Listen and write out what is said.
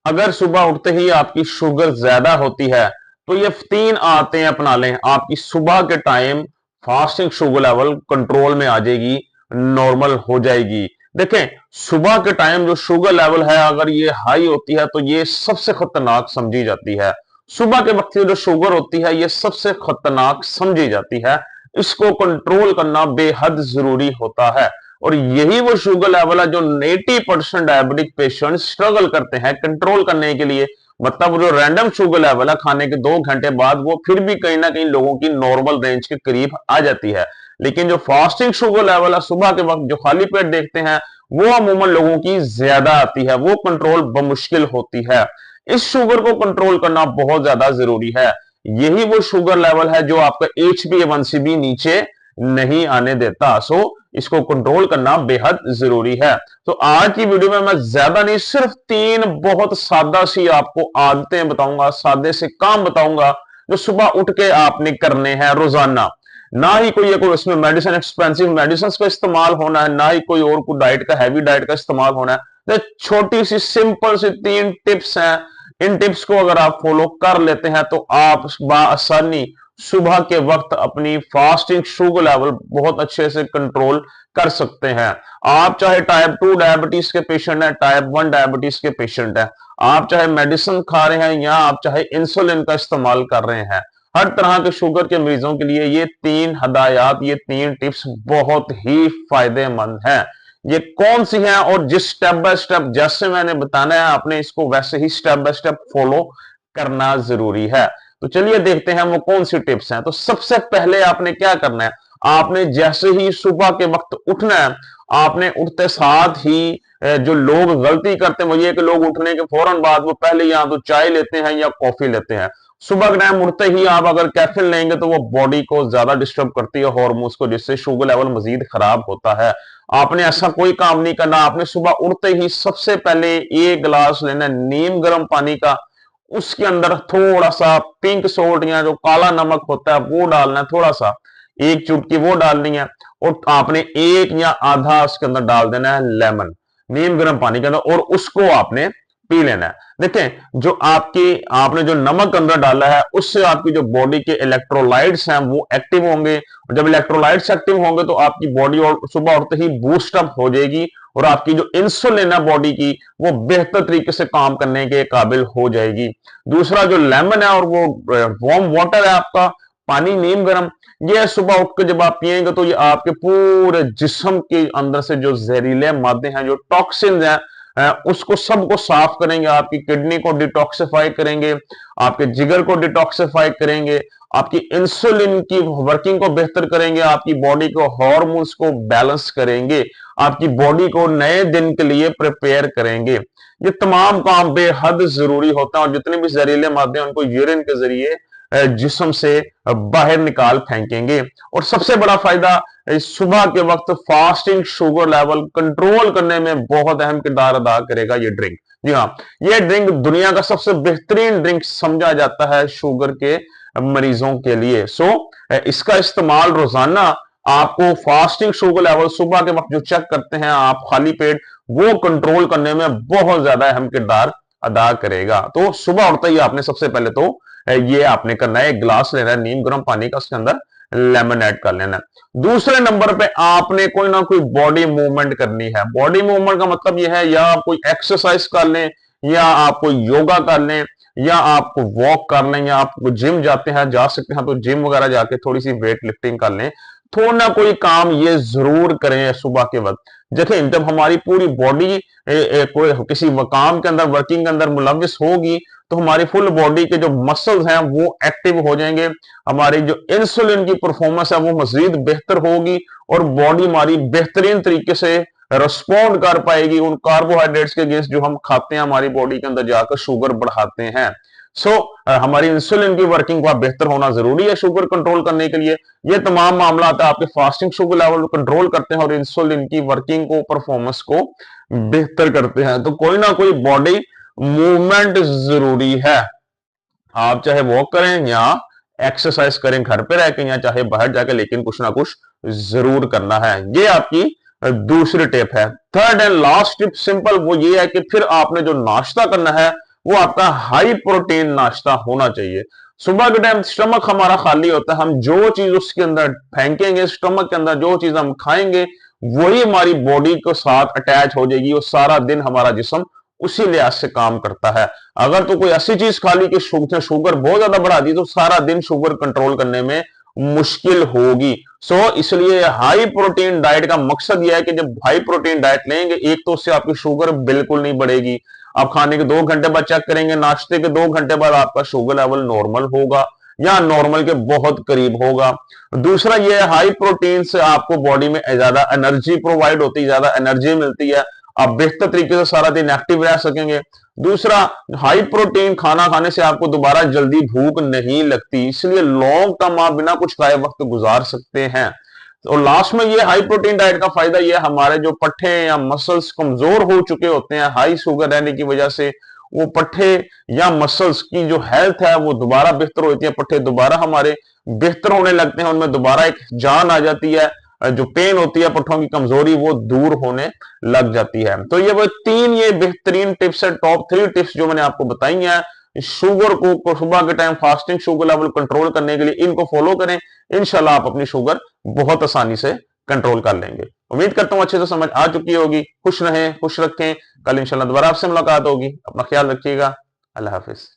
अगर सुबह उठते ही आपकी शुगर ज्यादा होती है तो ये 3 आदतें अपना लें, आपकी सुबह के time fasting sugar level control में आ जाएगी, नॉर्मल हो जाएगी। देखें, सुबह के टाइम जो शुगर लेवल है अगर ये हाई होती है तो ये सबसे खतरनाक समझी जाती है। सुबह के वक्त की जो शुगर होती है ये सबसे खतरनाक समझी जाती है। इसको कंट्रोल करना बेहद जरूरी होता है और यही वो शुगर लेवल है जो 80% डायबिटिक पेशेंट स्ट्रगल करते हैं कंट्रोल करने के लिए। मतलब जो रैंडम शुगर लेवल है खाने के 2 घंटे बाद वो फिर भी कहीं ना कहीं लोगों की नॉर्मल रेंज के करीब आ जाती है, लेकिन जो फास्टिंग शुगर लेवल है सुबह के वक्त जो खाली पेट देखते हैं वो अमूमन लोगों की ज्यादा आती है, वो कंट्रोल बमुश्किल होती है। इस शुगर को कंट्रोल करना बहुत ज्यादा जरूरी है। यही वो शुगर लेवल है जो आपका HbA1c भी नीचे नहीं आने देता। सो इसको कंट्रोल करना बेहद जरूरी है। तो आज की वीडियो में मैं ज्यादा नहीं, सिर्फ 3 बहुत सादा सी आपको आदतें बताऊंगा, सादे से काम बताऊंगा जो सुबह उठ के आपने करने हैं रोजाना। ना ही कोई इसमें मेडिसिन, एक्सपेंसिव मेडिसिन का इस्तेमाल होना है, ना ही कोई और कोई डाइट का हैवी डाइट का इस्तेमाल होना है। तो छोटी सी सिंपल सी 3 टिप्स हैं। इन टिप्स को अगर आप फॉलो कर लेते हैं तो आप आसानी सुबह के वक्त अपनी फास्टिंग शुगर लेवल बहुत अच्छे से कंट्रोल कर सकते हैं। आप चाहे टाइप 2 डायबिटीज के पेशेंट हैं, टाइप 1 डायबिटीज के पेशेंट हैं, आप चाहे मेडिसिन खा रहे हैं या आप चाहे इंसुलिन का इस्तेमाल कर रहे हैं, हर तरह के शुगर के मरीजों के लिए ये 3 हदायत, ये 3 टिप्स बहुत ही फायदेमंद हैं। ये कौन सी हैं और जिस स्टेप बाय स्टेप जैसे मैंने बताना है आपने इसको वैसे ही स्टेप बाय स्टेप फॉलो करना जरूरी है। तो चलिए देखते हैं वो कौन सी टिप्स हैं। तो सबसे पहले आपने क्या करना है, आपने जैसे ही सुबह के वक्त उठना है, आपने उठते साथ ही जो लोग गलती करते हैं वो ये कि लोग उठने के फौरन बाद वो पहले या तो चाय लेते हैं या कॉफी लेते हैं। सुबह के टाइम उठते ही आप अगर कैफीन लेंगे तो वो बॉडी को ज्यादा डिस्टर्ब करती है, हार्मोन्स को, जिससे शुगर लेवल मजीद खराब होता है। आपने ऐसा कोई काम नहीं करना। आपने सुबह उठते ही सबसे पहले 1 गिलास लेना है नीम गर्म पानी का, उसके अंदर थोड़ा सा पिंक सोल्ट या जो काला नमक होता है वो डालना है, थोड़ा सा 1 चुटकी वो डालनी है और आपने 1 या आधा उसके अंदर डाल देना है लेमन नीम गर्म पानी के अंदर और उसको आपने पी लेना है। देखें, जो आपने जो नमक अंदर डाला है उससे आपकी जो बॉडी के इलेक्ट्रोलाइट्स हैं वो एक्टिव होंगे और जब इलेक्ट्रोलाइट्स एक्टिव होंगे तो आपकी बॉडी और सुबह उठते ही बूस्ट अप हो जाएगी और आपकी जो इंसुलिन है बॉडी की वो बेहतर तरीके से काम करने के काबिल हो जाएगी। दूसरा जो लेमन है और वो वार्म वाटर है आपका पानी नीम गर्म, ये सुबह उठ के जब आप पिएंगे तो ये आपके पूरे जिस्म के अंदर से जो जहरीले मादे हैं, जो टॉक्सिन हैं, उसको सबको साफ करेंगे, आपकी किडनी को डिटॉक्सिफाई करेंगे, आपके जिगर को डिटॉक्सिफाई करेंगे, आपकी इंसुलिन की वर्किंग को बेहतर करेंगे, आपकी बॉडी को हार्मोन्स को बैलेंस करेंगे, आपकी बॉडी को नए दिन के लिए प्रिपेयर करेंगे। ये तमाम काम बेहद जरूरी होता है और जितने भी जहरीले मादे हैं उनको यूरिन के जरिए जिस्म से बाहर निकाल फेंकेंगे। और सबसे बड़ा फायदा सुबह के वक्त फास्टिंग शुगर लेवल कंट्रोल करने में बहुत अहम किरदार अदा करेगा ये ड्रिंक। जी हाँ, ये ड्रिंक दुनिया का सबसे बेहतरीन ड्रिंक समझा जाता है शुगर के मरीजों के लिए। सो इसका इस्तेमाल रोजाना आपको फास्टिंग शुगर लेवल सुबह के वक्त जो चेक करते हैं आप खाली पेट, वो कंट्रोल करने में बहुत ज्यादा अहम किरदार अदा करेगा। तो सुबह उठते ही आपने सबसे पहले तो ये आपने करना है, 1 गिलास लेना है नीम गर्म पानी का, उसके अंदर लेमन ऐड कर लेना है। दूसरे नंबर पे आपने कोई ना कोई बॉडी मूवमेंट करनी है। बॉडी मूवमेंट का मतलब यह है या आप कोई एक्सरसाइज कर लें या आप कोई योगा कर लें या आप वॉक कर लें या आप जिम जाते हैं, जा सकते हैं तो जिम वगैरह जाके थोड़ी सी वेट लिफ्टिंग कर लें। थोड़ा ना कोई काम ये जरूर करें सुबह के वक्त। देखें, जब हमारी पूरी बॉडी कोई किसी काम के अंदर, वर्किंग के अंदर मुलविस होगी तो हमारी फुल बॉडी के जो मसल्स हैं वो एक्टिव हो जाएंगे, हमारी जो इंसुलिन की परफॉर्मेंस है वो मजीद बेहतर होगी और बॉडी हमारी बेहतरीन तरीके से रिस्पॉन्ड कर पाएगी उन कार्बोहाइड्रेट्स के अगेंस्ट जो हम खाते हैं, हमारी बॉडी के अंदर जाकर शुगर बढ़ाते हैं। हमारी इंसुलिन की वर्किंग का बेहतर होना जरूरी है शुगर कंट्रोल करने के लिए। ये तमाम मामला आता है आपके फास्टिंग शुगर लेवल कंट्रोल करते हैं और इंसुलिन की वर्किंग को, परफॉर्मेंस को बेहतर करते हैं। तो कोई ना कोई बॉडी मूवमेंट जरूरी है। आप चाहे वॉक करें या एक्सरसाइज करें घर पे रहकर या चाहे बाहर जाकर, लेकिन कुछ ना कुछ जरूर करना है। ये आपकी दूसरी टिप है। Third and last tip simple वो ये है कि फिर आपने जो नाश्ता करना है वो आपका हाई प्रोटीन नाश्ता होना चाहिए। सुबह के टाइम स्टमक हमारा खाली होता है, हम जो चीज उसके अंदर फेंकेंगे, स्टमक के अंदर जो चीज हम खाएंगे वही हमारी बॉडी के साथ अटैच हो जाएगी, और सारा दिन हमारा जिस्म उसी लिहाज से काम करता है। अगर तो कोई ऐसी चीज खा ली कि शुगर बहुत ज्यादा बढ़ा दी, तो सारा दिन शुगर कंट्रोल करने में मुश्किल होगी। इसलिए हाई प्रोटीन डाइट का मकसद यह है कि जब हाई प्रोटीन डाइट लेंगे, एक तो उससे आपकी शुगर बिल्कुल नहीं बढ़ेगी। आप खाने के 2 घंटे बाद चेक करेंगे, नाश्ते के 2 घंटे बाद आपका शुगर लेवल नॉर्मल होगा या नॉर्मल के बहुत करीब होगा। दूसरा यह हाई प्रोटीन से आपको बॉडी में ज्यादा एनर्जी प्रोवाइड होती है, ज्यादा एनर्जी मिलती है, आप बेहतर तरीके से सारा दिन एक्टिव रह सकेंगे। दूसरा, हाई प्रोटीन खाना खाने से आपको दोबारा जल्दी भूख नहीं लगती, इसलिए लॉन्ग टर्म आप बिना कुछ खाए वक्त गुजार सकते हैं। और लास्ट में ये हाई प्रोटीन डाइट का फायदा ये, हमारे जो पट्टे या मसल्स कमजोर हो चुके होते हैं हाई शुगर रहने की वजह से, वो पट्टे या मसल्स की जो हेल्थ है वो दोबारा बेहतर होती है, पट्टे दोबारा हमारे बेहतर होने लगते हैं, उनमें दोबारा एक जान आ जाती है, जो पेन होती है पट्टों की कमजोरी वो दूर होने लग जाती है। तो ये वो 3 ये बेहतरीन टिप्स है, टॉप 3 टिप्स जो मैंने आपको बताई हैं शुगर को सुबह के time fasting sugar level control करने के लिए, इनको फॉलो करें, इंशाल्लाह आप अपनी शुगर बहुत आसानी से कंट्रोल कर लेंगे। उम्मीद करता हूं अच्छे से समझ आ चुकी होगी। खुश रहें, खुश रखें, कल इंशाल्लाह दोबारा आपसे मुलाकात होगी। अपना ख्याल रखिएगा। अल्लाह हाफिज।